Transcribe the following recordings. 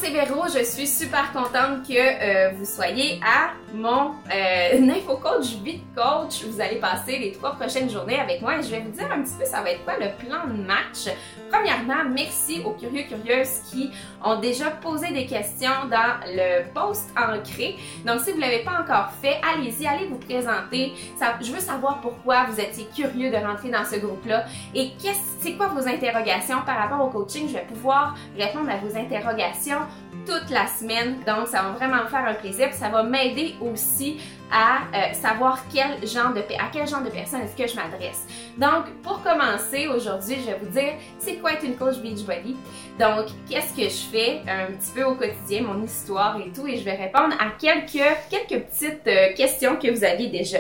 c'est Véro, je suis super contente que vous soyez à mon InfoCoach Vie de Coach. Vous allez passer les 3 prochaines journées avec moi et je vais vous dire un petit peu ça va être quoi le plan de match. Premièrement, merci aux curieux curieuses qui ont déjà posé des questions dans le post ancré. Donc si vous ne l'avez pas encore fait, allez-y, allez vous présenter. Je veux savoir pourquoi vous étiez curieux de rentrer dans ce groupe-là et c'est quoi vos interrogations par rapport au coaching. Je vais pouvoir répondre à vos interrogations toute la semaine, donc ça va vraiment me faire un plaisir, puis ça va m'aider aussi à savoir à quel genre de personne est-ce que je m'adresse. Donc, pour commencer aujourd'hui, je vais vous dire c'est quoi être une coach Beachbody. Donc, qu'est-ce que je fais un petit peu au quotidien, mon histoire et tout, et je vais répondre à quelques petites questions que vous aviez déjà.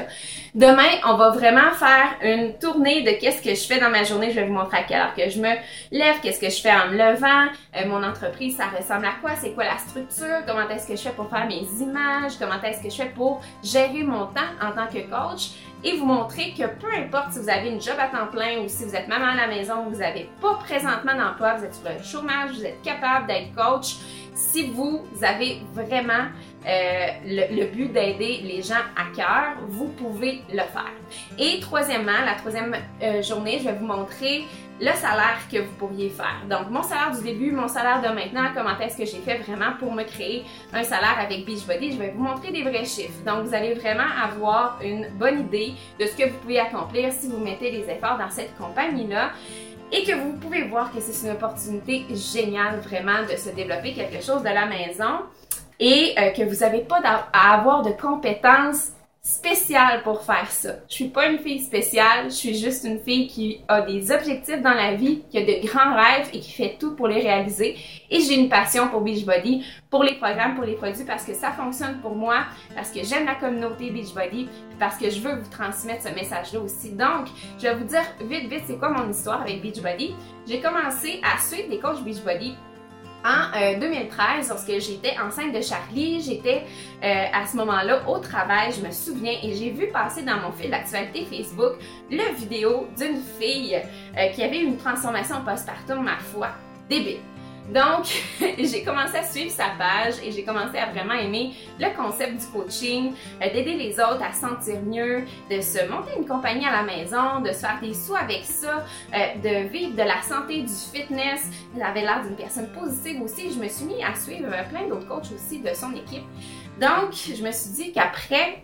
Demain, on va vraiment faire une tournée de qu'est-ce que je fais dans ma journée. Je vais vous montrer à quelle heure que je me lève, qu'est-ce que je fais en me levant, mon entreprise, ça ressemble à quoi, c'est quoi la structure, comment est-ce que je fais pour faire mes images, comment est-ce que je fais pour gérer mon temps en tant que coach et vous montrer que peu importe si vous avez une job à temps plein ou si vous êtes maman à la maison, vous n'avez pas présentement d'emploi, vous êtes sur le chômage, vous êtes capable d'être coach, si vous avez vraiment le but d'aider les gens à cœur, vous pouvez le faire. Et troisièmement, la troisième journée, je vais vous montrer le salaire que vous pourriez faire. Donc, mon salaire du début, mon salaire de maintenant, comment est-ce que j'ai fait vraiment pour me créer un salaire avec Beachbody. Je vais vous montrer des vrais chiffres. Donc, vous allez vraiment avoir une bonne idée de ce que vous pouvez accomplir si vous mettez des efforts dans cette compagnie-là. Et que vous pouvez voir que c'est une opportunité géniale vraiment de se développer quelque chose de la maison et que vous n'avez pas à avoir de compétences spéciale pour faire ça. Je suis pas une fille spéciale, je suis juste une fille qui a des objectifs dans la vie, qui a de grands rêves et qui fait tout pour les réaliser. Et j'ai une passion pour Beachbody, pour les programmes, pour les produits, parce que ça fonctionne pour moi, parce que j'aime la communauté Beachbody, parce que je veux vous transmettre ce message-là aussi. Donc, je vais vous dire vite, c'est quoi mon histoire avec Beachbody. J'ai commencé à suivre des coachs Beachbody en 2013, lorsque j'étais enceinte de Charlie, j'étais à ce moment-là au travail, je me souviens, et j'ai vu passer dans mon fil d'actualité Facebook la vidéo d'une fille qui avait eu une transformation postpartum, ma foi, débile. Donc, j'ai commencé à suivre sa page et j'ai commencé à vraiment aimer le concept du coaching, d'aider les autres à se sentir mieux, de se monter une compagnie à la maison, de se faire des sous avec ça, de vivre de la santé, du fitness. Elle avait l'air d'une personne positive aussi. Je me suis mis à suivre plein d'autres coachs aussi de son équipe. Donc, je me suis dit qu'après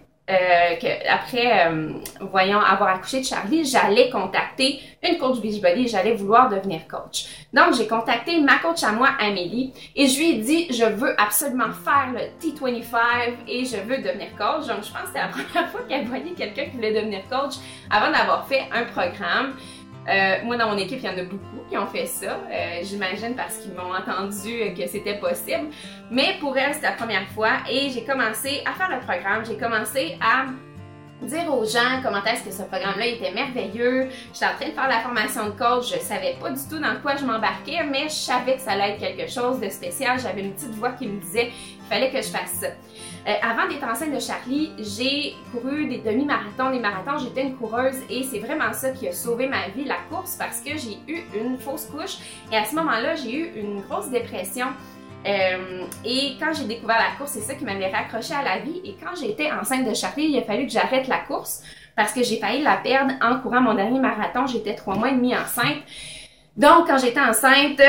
voyons, avoir accouché de Charlie, j'allais contacter une coach Beachbody, j'allais vouloir devenir coach. Donc, j'ai contacté ma coach à moi, Amélie, et je lui ai dit, je veux absolument faire le T25 et je veux devenir coach. Donc, je pense que c'était la première fois qu'elle voyait quelqu'un qui voulait devenir coach avant d'avoir fait un programme. Moi, dans mon équipe, il y en a beaucoup qui ont fait ça, j'imagine parce qu'ils m'ont entendu que c'était possible. Mais pour elle, c'était la première fois et j'ai commencé à faire le programme, j'ai commencé à dire aux gens comment est-ce que ce programme-là était merveilleux. J'étais en train de faire la formation de coach, je savais pas du tout dans quoi je m'embarquais, mais je savais que ça allait être quelque chose de spécial. J'avais une petite voix qui me disait qu'il fallait que je fasse ça. Avant d'être enceinte de Charlie, j'ai couru des demi-marathons, des marathons, j'étais une coureuse et c'est vraiment ça qui a sauvé ma vie, la course, parce que j'ai eu une fausse couche et à ce moment-là, j'ai eu une grosse dépression. Et quand j'ai découvert la course, c'est ça qui m'avait raccroché à la vie. Et quand j'étais enceinte de Charlie, il a fallu que j'arrête la course parce que j'ai failli la perdre en courant mon dernier marathon. J'étais 3 mois et demi enceinte. Donc, quand j'étais enceinte,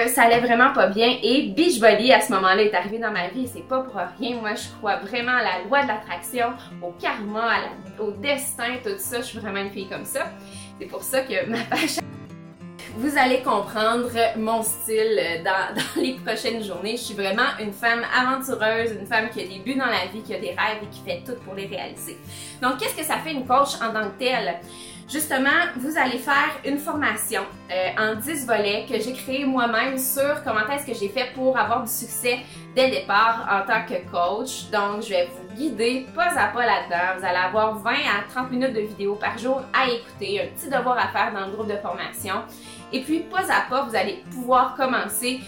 ça allait vraiment pas bien. Et Beachbody, à ce moment-là, est arrivé dans ma vie. Et c'est pas pour rien. Moi, je crois vraiment à la loi de l'attraction, au karma, au destin, tout ça. Je suis vraiment une fille comme ça. C'est pour ça que ma page... Vous allez comprendre mon style dans les prochaines journées. Je suis vraiment une femme aventureuse, une femme qui a des buts dans la vie, qui a des rêves et qui fait tout pour les réaliser. Donc, qu'est-ce que ça fait une coach en tant que telle? Justement, vous allez faire une formation en 10 volets que j'ai créé moi-même sur comment est-ce que j'ai fait pour avoir du succès dès le départ en tant que coach. Donc, je vais vous guider pas à pas là-dedans. Vous allez avoir 20 à 30 minutes de vidéos par jour à écouter, un petit devoir à faire dans le groupe de formation. Et puis, pas à pas, vous allez pouvoir commencer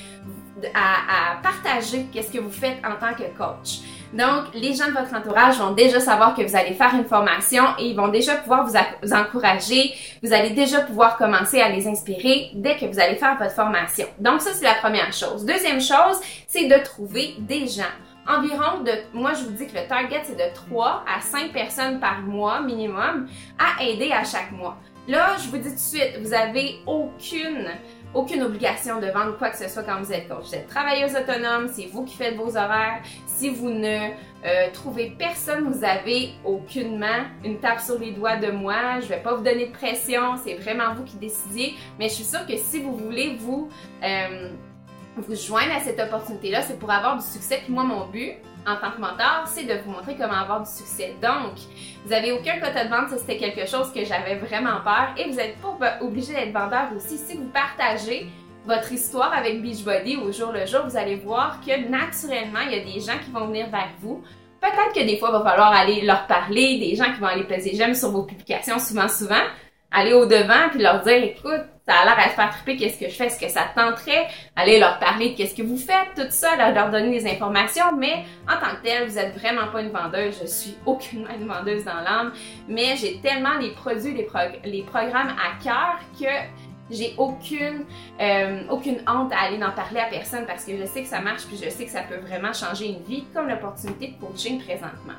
à partager qu'est-ce que vous faites en tant que coach. Donc, les gens de votre entourage vont déjà savoir que vous allez faire une formation et ils vont déjà pouvoir vous encourager. Vous allez déjà pouvoir commencer à les inspirer dès que vous allez faire votre formation. Donc, ça, c'est la première chose. Deuxième chose, c'est de trouver des gens. Environ moi je vous dis que le target c'est de 3 à 5 personnes par mois minimum à aider à chaque mois. Là, je vous dis tout de suite, vous avez aucune obligation de vendre quoi que ce soit quand vous êtes coach. Vous êtes travailleuse autonome, c'est vous qui faites vos horaires. Si vous ne trouvez personne, vous avez aucunement une tape sur les doigts de moi. Je vais pas vous donner de pression, c'est vraiment vous qui décidez. Mais je suis sûre que si vous voulez vous joindre à cette opportunité-là, c'est pour avoir du succès. Puis moi, mon but en tant que mentor, c'est de vous montrer comment avoir du succès. Donc, vous n'avez aucun quota de vente, ça c'était quelque chose que j'avais vraiment peur. Et vous n'êtes pas obligé d'être vendeur aussi. Si vous partagez votre histoire avec Beachbody au jour le jour, vous allez voir que naturellement, il y a des gens qui vont venir vers vous. Peut-être que des fois, il va falloir aller leur parler, des gens qui vont aller peser j'aime sur vos publications souvent. Aller au-devant puis leur dire, écoute, ça a l'air à te faire triper, qu'est-ce que je fais, est-ce que ça te tenterait? Aller leur parler de qu'est-ce que vous faites, tout ça, leur donner des informations, mais en tant que tel, vous n'êtes vraiment pas une vendeuse, je suis aucunement une vendeuse dans l'âme, mais j'ai tellement les produits, les programmes à cœur que j'ai aucune honte à aller en parler à personne parce que je sais que ça marche puis je sais que ça peut vraiment changer une vie comme l'opportunité de coaching présentement.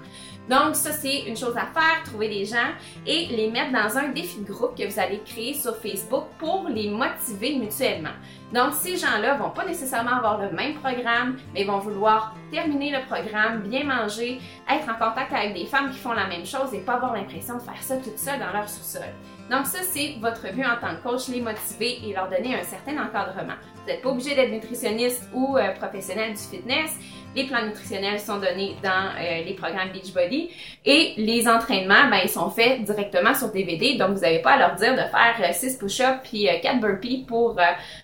Donc ça c'est une chose à faire, trouver des gens et les mettre dans un défi de groupe que vous allez créer sur Facebook pour les motiver mutuellement. Donc ces gens-là vont pas nécessairement avoir le même programme, mais vont vouloir terminer le programme, bien manger, être en contact avec des femmes qui font la même chose et pas avoir l'impression de faire ça toute seule dans leur sous-sol. Donc ça, c'est votre but en tant que coach, les motiver et leur donner un certain encadrement. Vous n'êtes pas obligé d'être nutritionniste ou professionnel du fitness. Les plans nutritionnels sont donnés dans les programmes Beachbody et les entraînements, ben, ils sont faits directement sur DVD. Donc, vous n'avez pas à leur dire de faire 6 push-ups puis 4 burpees pour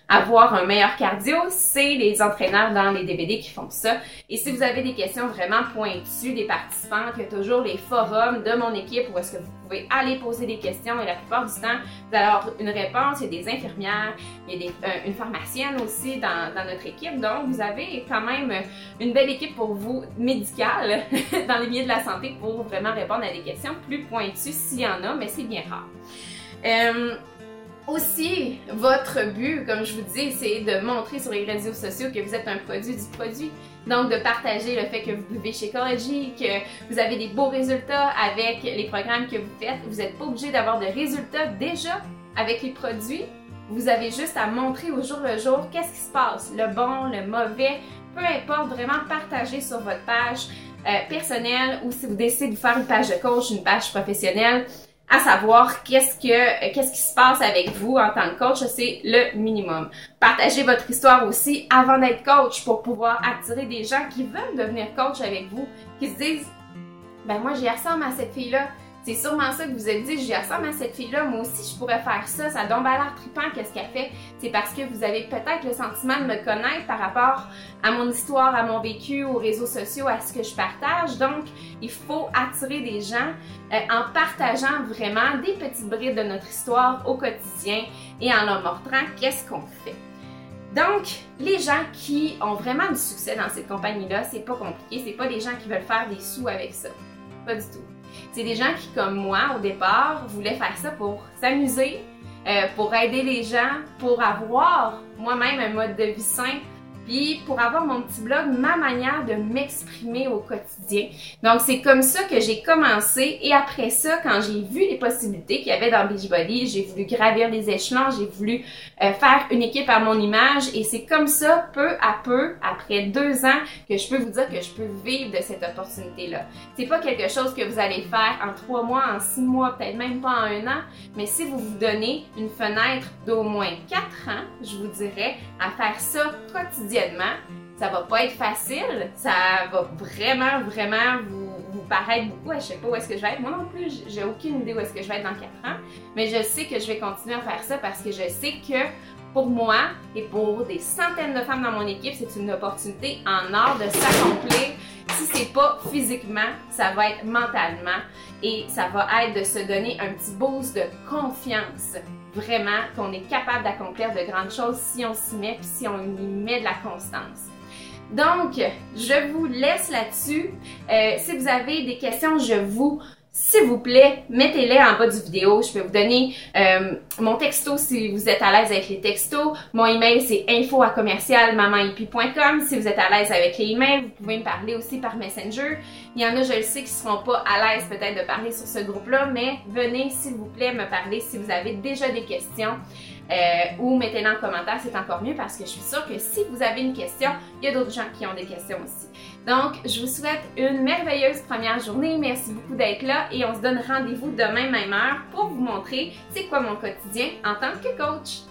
avoir un meilleur cardio. C'est les entraîneurs dans les DVD qui font ça. Et si vous avez des questions vraiment pointues des participants, il y a toujours les forums de mon équipe où est-ce que vous pouvez aller poser des questions et la plupart du temps, vous allez avoir une réponse. Il y a des infirmières, il y a une pharmacienne aussi dans notre équipe. Donc, vous avez quand même une belle équipe pour vous médicale dans les milieux de la santé pour vraiment répondre à des questions plus pointues s'il y en a, mais c'est bien rare. Aussi, votre but, comme je vous dis, c'est de montrer sur les réseaux sociaux que vous êtes un produit du produit. Donc, de partager le fait que vous buvez Shakeology, que vous avez des beaux résultats avec les programmes que vous faites. Vous n'êtes pas obligé d'avoir de résultats déjà avec les produits. Vous avez juste à montrer au jour le jour qu'est-ce qui se passe, le bon, le mauvais, peu importe, vraiment partager sur votre page personnelle ou si vous décidez de faire une page de coach, une page professionnelle, à savoir qu'est-ce qui se passe avec vous en tant que coach, c'est le minimum. Partagez votre histoire aussi avant d'être coach pour pouvoir attirer des gens qui veulent devenir coach avec vous, qui se disent « ben moi j'y ressemble à cette fille-là ». C'est sûrement ça que vous vous êtes dit, j'y ressemble à cette fille-là, moi aussi je pourrais faire ça, ça donne l'air trippant qu'est-ce qu'elle fait. C'est parce que vous avez peut-être le sentiment de me connaître par rapport à mon histoire, à mon vécu, aux réseaux sociaux, à ce que je partage. Donc, il faut attirer des gens en partageant vraiment des petites brides de notre histoire au quotidien et en leur montrant qu'est-ce qu'on fait. Donc, les gens qui ont vraiment du succès dans cette compagnie-là, c'est pas compliqué, c'est pas des gens qui veulent faire des sous avec ça. Pas du tout. C'est des gens qui, comme moi, au départ, voulaient faire ça pour s'amuser, pour aider les gens, pour avoir moi-même un mode de vie sain, puis pour avoir mon petit blog, ma manière de m'exprimer au quotidien. Donc, c'est comme ça que j'ai commencé et après ça, quand j'ai vu les possibilités qu'il y avait dans Beachbody, j'ai voulu gravir les échelons, j'ai voulu faire une équipe à mon image et c'est comme ça, peu à peu, après 2 ans, que je peux vous dire que je peux vivre de cette opportunité-là. C'est pas quelque chose que vous allez faire en 3 mois, en 6 mois, peut-être même pas en 1 an, mais si vous vous donnez une fenêtre d'au moins 4 ans, je vous dirais, à faire ça quotidiennement, ça va pas être facile, ça va vraiment vous paraître beaucoup. Je sais pas où est-ce que je vais être. Moi non plus, j'ai aucune idée où est-ce que je vais être dans 4 ans, mais je sais que je vais continuer à faire ça parce que je sais que pour moi et pour des centaines de femmes dans mon équipe, c'est une opportunité en or de s'accomplir. Si c'est pas physiquement, ça va être mentalement et ça va être de se donner un petit boost de confiance. Vraiment, qu'on est capable d'accomplir de grandes choses si on s'y met puis si on y met de la constance. Donc, je vous laisse là-dessus. Si vous avez des questions, s'il vous plaît, mettez-les en bas du vidéo. Je peux vous donner mon texto si vous êtes à l'aise avec les textos. Mon email, c'est info@mamanhippie.com. Si vous êtes à l'aise avec les emails, vous pouvez me parler aussi par Messenger. Il y en a, je le sais, qui ne seront pas à l'aise peut-être de parler sur ce groupe-là, mais venez, s'il vous plaît, me parler si vous avez déjà des questions. Ou mettez-les en commentaire, c'est encore mieux parce que je suis sûre que si vous avez une question, il y a d'autres gens qui ont des questions aussi. Donc, je vous souhaite une merveilleuse première journée. Merci beaucoup d'être là et on se donne rendez-vous demain même heure pour vous montrer c'est quoi mon quotidien en tant que coach.